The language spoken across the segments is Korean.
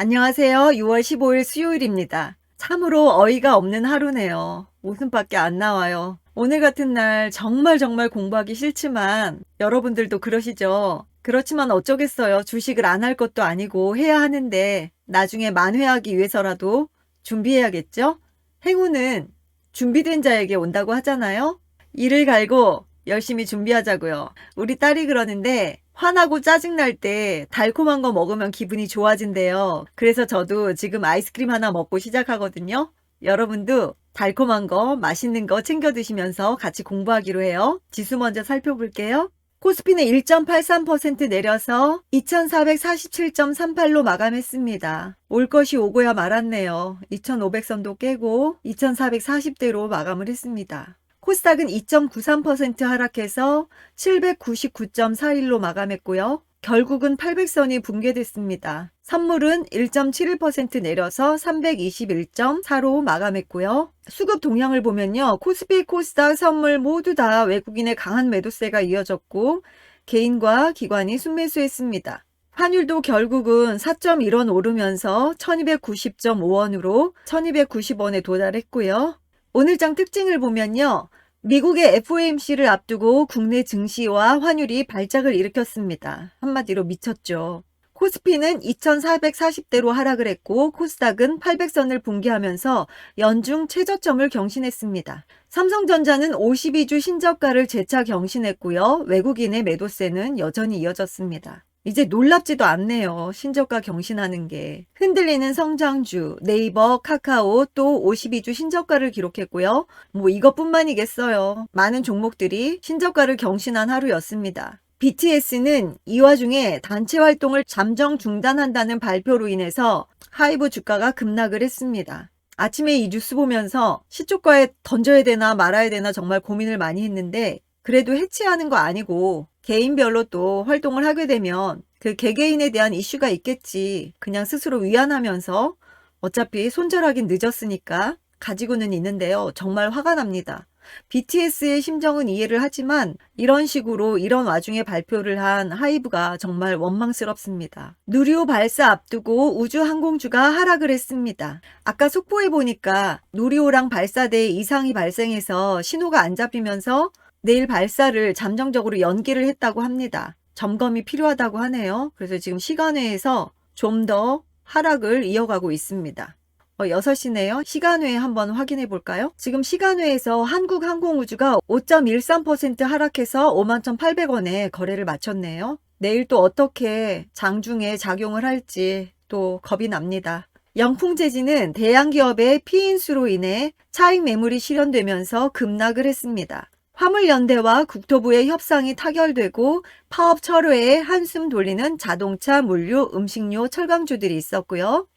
안녕하세요. 6월 15일 수요일입니다. 참으로 어이가 없는 하루네요. 웃음밖에 안 나와요. 오늘 같은 날 정말 공부하기 싫지만 여러분들도 그러시죠? 그렇지만 어쩌겠어요. 주식을 안 할 것도 아니고 해야 하는데 나중에 만회하기 위해서라도 준비해야겠죠? 행운은 준비된 자에게 온다고 하잖아요. 이를 갈고 열심히 준비하자고요. 우리 딸이 그러는데 화나고 짜증날 때 달콤한 거 먹으면 기분이 좋아진대요. 그래서 저도 지금 아이스크림 하나 먹고 시작하거든요. 여러분도 달콤한 거, 맛있는 거 챙겨 드시면서 같이 공부하기로 해요. 지수 먼저 살펴볼게요. 코스피는 1.83% 내려서 2447.38로 마감했습니다. 올 것이 오고야 말았네요. 2500선도 깨고 2440대로 마감을 했습니다. 코스닥은 2.93% 하락해서 799.41로 마감했고요. 결국은 800선이 붕괴됐습니다. 선물은 1.71% 내려서 321.4로 마감했고요. 수급 동향을 보면요. 코스피, 코스닥, 선물 모두 다 외국인의 강한 매도세가 이어졌고 개인과 기관이 순매수했습니다. 환율도 결국은 4.1원 오르면서 1290.5원으로 1290원에 도달했고요. 오늘장 특징을 보면요. 미국의 FOMC를 앞두고 국내 증시와 환율이 발작을 일으켰습니다. 한마디로 미쳤죠. 코스피는 2440대로 하락을 했고 코스닥은 800선을 붕괴하면서 연중 최저점을 경신했습니다. 삼성전자는 52주 신저가를 재차 경신했고요. 외국인의 매도세는 여전히 이어졌습니다. 이제 놀랍지도 않네요. 신저가 경신하는 게. 흔들리는 성장주, 네이버, 카카오 또 52주 신저가를 기록했고요. 뭐 이것뿐만이겠어요. 많은 종목들이 신저가를 경신한 하루였습니다. BTS는 이 와중에 단체 활동을 잠정 중단한다는 발표로 인해서 하이브 주가가 급락을 했습니다. 아침에 이 뉴스 보면서 시초가에 던져야 되나 말아야 되나 정말 고민을 많이 했는데 그래도 해치하는 거 아니고 개인별로 또 활동을 하게 되면 그 개개인에 대한 이슈가 있겠지. 그냥 스스로 위안하면서 어차피 손절하긴 늦었으니까 가지고는 있는데요. 정말 화가 납니다. BTS의 심정은 이해를 하지만 이런 식으로 이런 와중에 발표를 한 하이브가 정말 원망스럽습니다. 누리호 발사 앞두고 우주항공주가 하락을 했습니다. 아까 속보에 보니까 누리호랑 발사대에 이상이 발생해서 신호가 안 잡히면서 내일 발사를 잠정적으로 연기를 했다고 합니다. 점검이 필요하다고 하네요. 그래서 지금 시간외에서 좀 더 하락을 이어가고 있습니다. 6시네요. 시간외에 한번 확인해 볼까요? 지금 시간외에서 한국항공우주가 5.13% 하락해서 51,800원에 거래를 마쳤네요. 내일 또 어떻게 장중에 작용을 할지 또 겁이 납니다. 영풍재지는 대양기업의 피인수로 인해 차익 매물이 실현되면서 급락을 했습니다. 화물연대와 국토부의 협상이 타결되고 파업 철회에 한숨 돌리는 자동차, 물류, 음식료, 철강주들이 있었고요.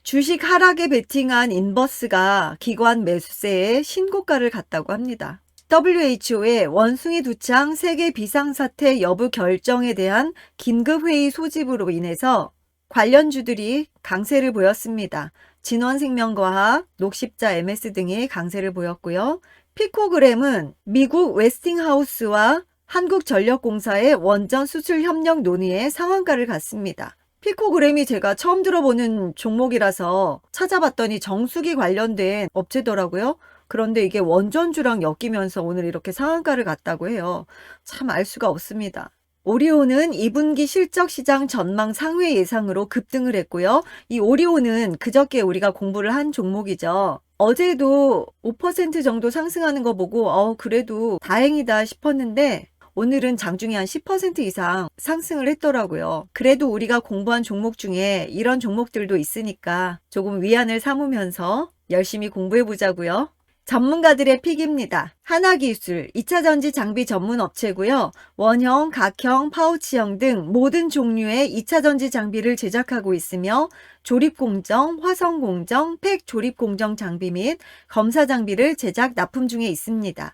주식 하락에 베팅한 인버스가 기관 매수세에 신고가를 갔다고 합니다. WHO의 원숭이 두창 세계 비상사태 여부 결정에 대한 긴급회의 소집으로 인해서 관련주들이 강세를 보였습니다. 진원생명과학, 녹십자 MS 등이 강세를 보였고요. 피코그램은 미국 웨스팅하우스와 한국전력공사의 원전 수출 협력 논의에 상한가를 갔습니다. 피코그램이 제가 처음 들어보는 종목이라서 찾아봤더니 정수기 관련된 업체더라고요. 그런데 이게 원전주랑 엮이면서 오늘 이렇게 상한가를 갔다고 해요. 참 알 수가 없습니다. 오리온은 2분기 실적 시장 전망 상회 예상으로 급등을 했고요. 이 오리온은 그저께 우리가 공부를 한 종목이죠. 어제도 5% 정도 상승하는 거 보고 그래도 다행이다 싶었는데 오늘은 장중에 한 10% 이상 상승을 했더라고요. 그래도 우리가 공부한 종목 중에 이런 종목들도 있으니까 조금 위안을 삼으면서 열심히 공부해 보자고요. 전문가들의 픽입니다. 하나기술, 2차전지 장비 전문 업체고요. 원형, 각형, 파우치형 등 모든 종류의 2차전지 장비를 제작하고 있으며 조립공정, 화성공정, 팩 조립공정 장비 및 검사 장비를 제작 납품 중에 있습니다.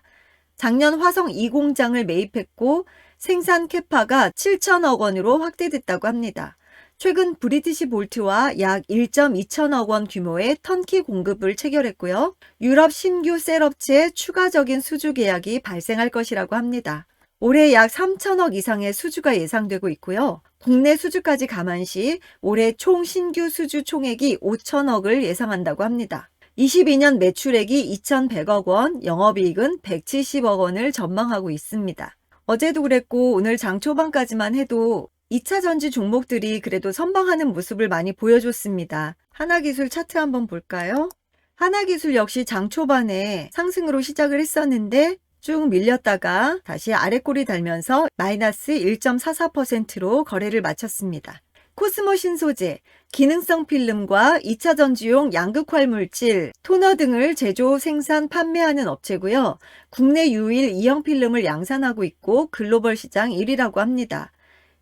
작년 화성 2공장을 매입했고 생산 캐파가 7천억 원으로 확대됐다고 합니다. 최근 브리티시 볼트와 약 1.2천억 원 규모의 턴키 공급을 체결했고요. 유럽 신규 셀업체의 추가적인 수주 계약이 발생할 것이라고 합니다. 올해 약 3천억 이상의 수주가 예상되고 있고요. 국내 수주까지 감안시 올해 총 신규 수주 총액이 5천억을 예상한다고 합니다. 22년 매출액이 2,100억 원, 영업이익은 170억 원을 전망하고 있습니다. 어제도 그랬고 오늘 장 초반까지만 해도 2차 전지 종목들이 그래도 선방하는 모습을 많이 보여줬습니다. 하나기술 차트 한번 볼까요? 하나기술 역시 장 초반에 상승으로 시작을 했었는데 쭉 밀렸다가 다시 아래꼬리 달면서 마이너스 1.44%로 거래를 마쳤습니다. 코스모 신소재, 기능성 필름과 2차 전지용 양극활 물질, 토너 등을 제조, 생산, 판매하는 업체고요. 국내 유일 이형 필름을 양산하고 있고 글로벌 시장 1위라고 합니다.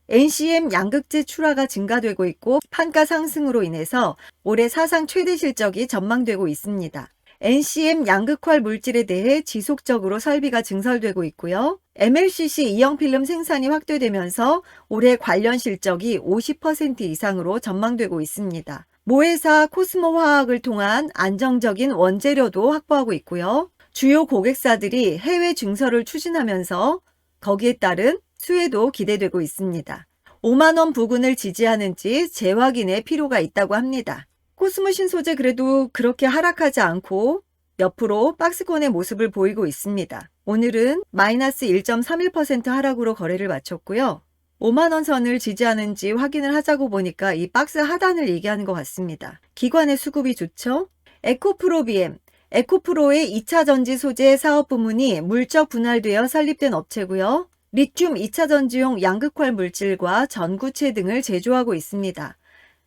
NCM 양극재 출하가 증가되고 있고 판가 상승으로 인해서 올해 사상 최대 실적이 전망되고 있습니다. NCM 양극활 물질에 대해 지속적으로 설비가 증설되고 있고요. MLCC 이형 필름 생산이 확대되면서 올해 관련 실적이 50% 이상으로 전망되고 있습니다. 모회사 코스모 화학을 통한 안정적인 원재료도 확보하고 있고요. 주요 고객사들이 해외 증설을 추진하면서 거기에 따른 수혜도 기대되고 있습니다. 5만 원 부근을 지지하는지 재확인의 필요가 있다고 합니다. 코스모 신소재 그래도 그렇게 하락하지 않고 옆으로 박스권의 모습을 보이고 있습니다. 오늘은 마이너스 1.31% 하락으로 거래를 마쳤고요. 5만 원 선을 지지하는지 확인을 하자고 보니까 이 박스 하단을 얘기하는 것 같습니다. 기관의 수급이 좋죠? 에코프로비엠, 에코프로의 2차 전지 소재 사업 부문이 물적 분할되어 설립된 업체고요. 리튬 2차 전지용 양극활 물질과 전구체 등을 제조하고 있습니다.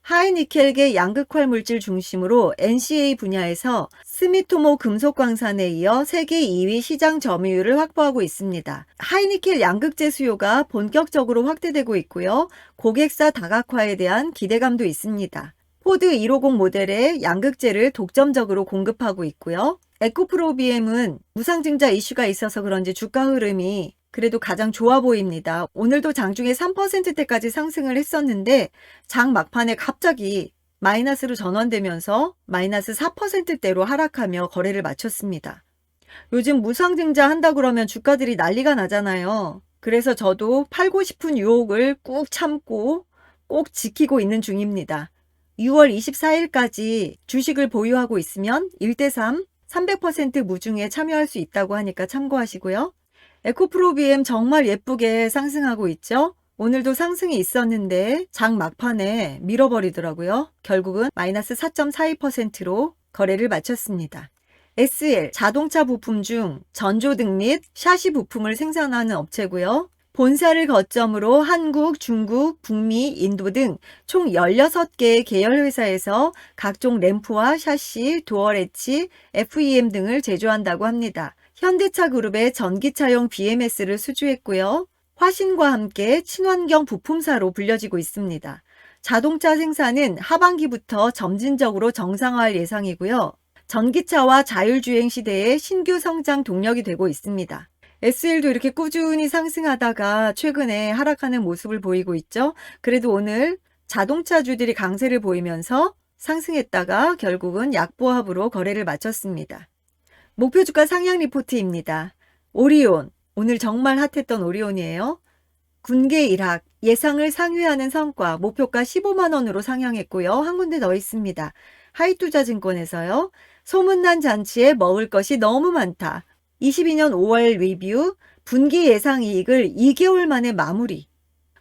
하이니켈계 양극활 물질 중심으로 NCA 분야에서 스미토모 금속광산에 이어 세계 2위 시장 점유율을 확보하고 있습니다. 하이니켈 양극재 수요가 본격적으로 확대되고 있고요. 고객사 다각화에 대한 기대감도 있습니다. 포드 150 모델의 양극재를 독점적으로 공급하고 있고요. 에코프로비엠은 무상증자 이슈가 있어서 그런지 주가 흐름이 그래도 가장 좋아 보입니다. 오늘도 장중에 3%대까지 상승을 했었는데 장 막판에 갑자기 마이너스로 전환되면서 마이너스 4%대로 하락하며 거래를 마쳤습니다. 요즘 무상증자 한다 그러면 주가들이 난리가 나잖아요. 그래서 저도 팔고 싶은 유혹을 꾹 참고 꼭 지키고 있는 중입니다. 6월 24일까지 주식을 보유하고 있으면 1대3 300% 무중에 참여할 수 있다고 하니까 참고하시고요. 에코프로비엠 정말 예쁘게 상승하고 있죠? 오늘도 상승이 있었는데 장 막판에 밀어버리더라고요. 결국은 마이너스 4.42%로 거래를 마쳤습니다. SL 자동차 부품 중 전조등 및 샤시 부품을 생산하는 업체고요. 본사를 거점으로 한국, 중국, 북미, 인도 등 총 16개의 계열 회사에서 각종 램프와 샤시, 도어 레치, FEM 등을 제조한다고 합니다. 현대차 그룹의 전기차용 BMS를 수주했고요. 화신과 함께 친환경 부품사로 불려지고 있습니다. 자동차 생산은 하반기부터 점진적으로 정상화할 예상이고요. 전기차와 자율주행 시대의 신규 성장 동력이 되고 있습니다. SL도 이렇게 꾸준히 상승하다가 최근에 하락하는 모습을 보이고 있죠. 그래도 오늘 자동차주들이 강세를 보이면서 상승했다가 결국은 약보합으로 거래를 마쳤습니다. 목표주가 상향 리포트입니다. 오리온, 오늘 정말 핫했던 오리온이에요. 군계 일학, 예상을 상회하는 성과, 목표가 15만 원으로 상향했고요. 한 군데 더 있습니다. 하이투자증권에서요. 소문난 잔치에 먹을 것이 너무 많다. 22년 5월 리뷰, 분기 예상 이익을 2개월 만에 마무리.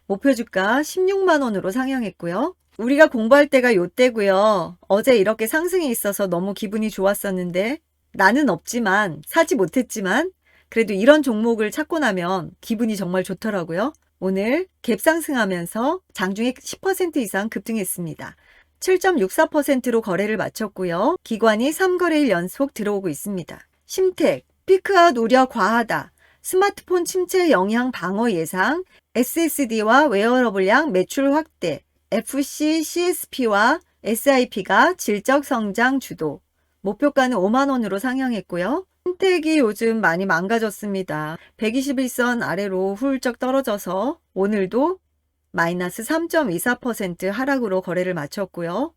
목표주가 16만 원으로 상향했고요. 우리가 공부할 때가 요때고요. 어제 이렇게 상승이 있어서 너무 기분이 좋았었는데 나는 없지만 사지 못했지만 그래도 이런 종목을 찾고 나면 기분이 정말 좋더라고요. 오늘 갭상승하면서 장중에 10% 이상 급등했습니다. 7.64%로 거래를 마쳤고요. 기관이 3거래일 연속 들어오고 있습니다. 심택, 피크아웃 우려 과하다. 스마트폰 침체 영향 방어 예상, SSD와 웨어러블량 매출 확대, FC, CSP와 SIP가 질적 성장 주도. 목표가는 5만 원으로 상향했고요. 심택이 요즘 많이 망가졌습니다. 121선 아래로 훌쩍 떨어져서 오늘도 마이너스 3.24% 하락으로 거래를 마쳤고요.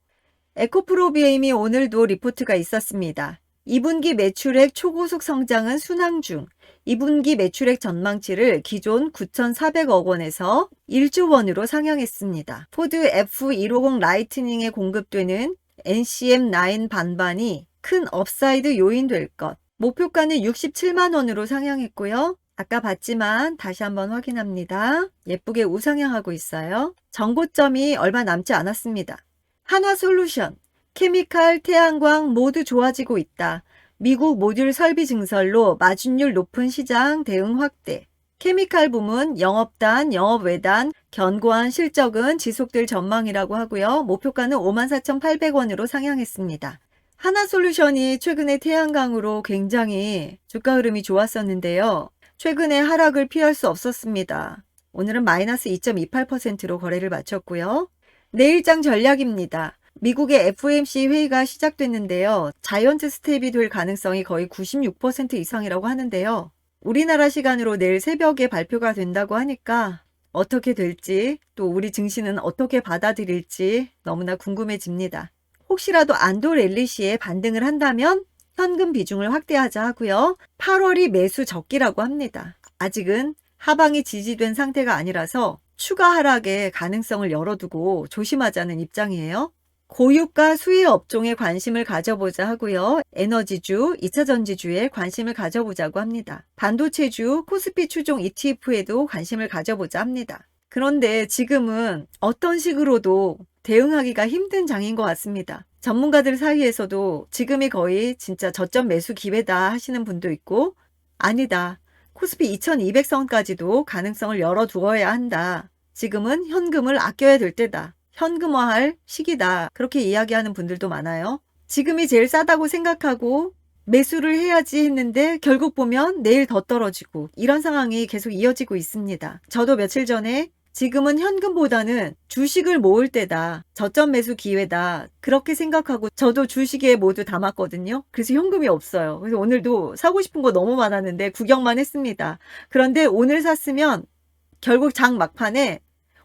에코프로비엠이 오늘도 리포트가 있었습니다. 2분기 매출액 초고속 성장은 순항 중. 2분기 매출액 전망치를 기존 9,400억 원에서 1조 원으로 상향했습니다. 포드 F150 라이트닝에 공급되는 NCM9 반반이 큰 업사이드 요인 될 것. 목표가는 67만 원으로 상향했고요. 아까 봤지만 다시 한번 확인합니다. 예쁘게 우상향하고 있어요. 정고점이 얼마 남지 않았습니다. 한화솔루션, 케미칼, 태양광 모두 좋아지고 있다. 미국 모듈 설비 증설로 마진율 높은 시장 대응 확대. 케미칼 부문 영업단, 영업외단, 견고한 실적은 지속될 전망이라고 하고요. 목표가는 54,800원으로 상향했습니다. 한화솔루션이 최근에 태양광으로 굉장히 주가 흐름이 좋았었는데요. 최근에 하락을 피할 수 없었습니다. 오늘은 마이너스 2.28%로 거래를 마쳤고요. 내일장 전략입니다. 미국의 FOMC 회의가 시작됐는데요. 자이언트 스텝이 될 가능성이 거의 96% 이상이라고 하는데요. 우리나라 시간으로 내일 새벽에 발표가 된다고 하니까 어떻게 될지 또 우리 증시는 어떻게 받아들일지 너무나 궁금해집니다. 혹시라도 안도 랠리 시에 반등을 한다면 현금 비중을 확대하자 하고요. 8월이 매수 적기라고 합니다. 아직은 하방이 지지된 상태가 아니라서 추가 하락의 가능성을 열어두고 조심하자는 입장이에요. 고유가 수혜 업종에 관심을 가져보자 하고요. 에너지주, 2차 전지주에 관심을 가져보자고 합니다. 반도체주, 코스피 추종 ETF에도 관심을 가져보자 합니다. 그런데 지금은 어떤 식으로도 대응하기가 힘든 장인 것 같습니다. 전문가들 사이에서도 지금이 거의 진짜 저점 매수 기회다 하시는 분도 있고, 아니다. 코스피 2200선까지도 가능성을 열어두어야 한다. 지금은 현금을 아껴야 될 때다. 현금화할 시기다. 그렇게 이야기하는 분들도 많아요. 지금이 제일 싸다고 생각하고 매수를 해야지 했는데 결국 보면 내일 더 떨어지고 이런 상황이 계속 이어지고 있습니다. 저도 며칠 전에 지금은 현금보다는 주식을 모을 때다. 저점 매수 기회다. 그렇게 생각하고 저도 주식에 모두 담았거든요. 그래서 현금이 없어요. 그래서 오늘도 사고 싶은 거 너무 많았는데 구경만 했습니다. 그런데 오늘 샀으면 결국 장 막판에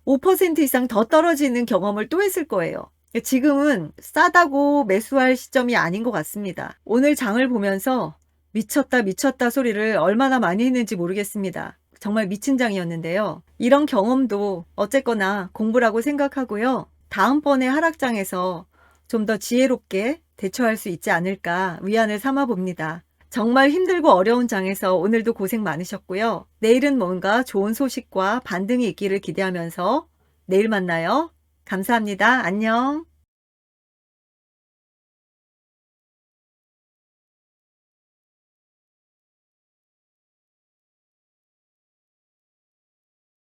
5% 이상 더 떨어지는 경험을 또 했을 거예요. 지금은 싸다고 매수할 시점이 아닌 것 같습니다. 오늘 장을 보면서 미쳤다 미쳤다 소리를 얼마나 많이 했는지 모르겠습니다. 정말 미친 장이었는데요. 이런 경험도 어쨌거나 공부라고 생각하고요. 다음번에 하락장에서 좀 더 지혜롭게 대처할 수 있지 않을까 위안을 삼아 봅니다. 정말 힘들고 어려운 장에서 오늘도 고생 많으셨고요. 내일은 뭔가 좋은 소식과 반등이 있기를 기대하면서 내일 만나요. 감사합니다. 안녕.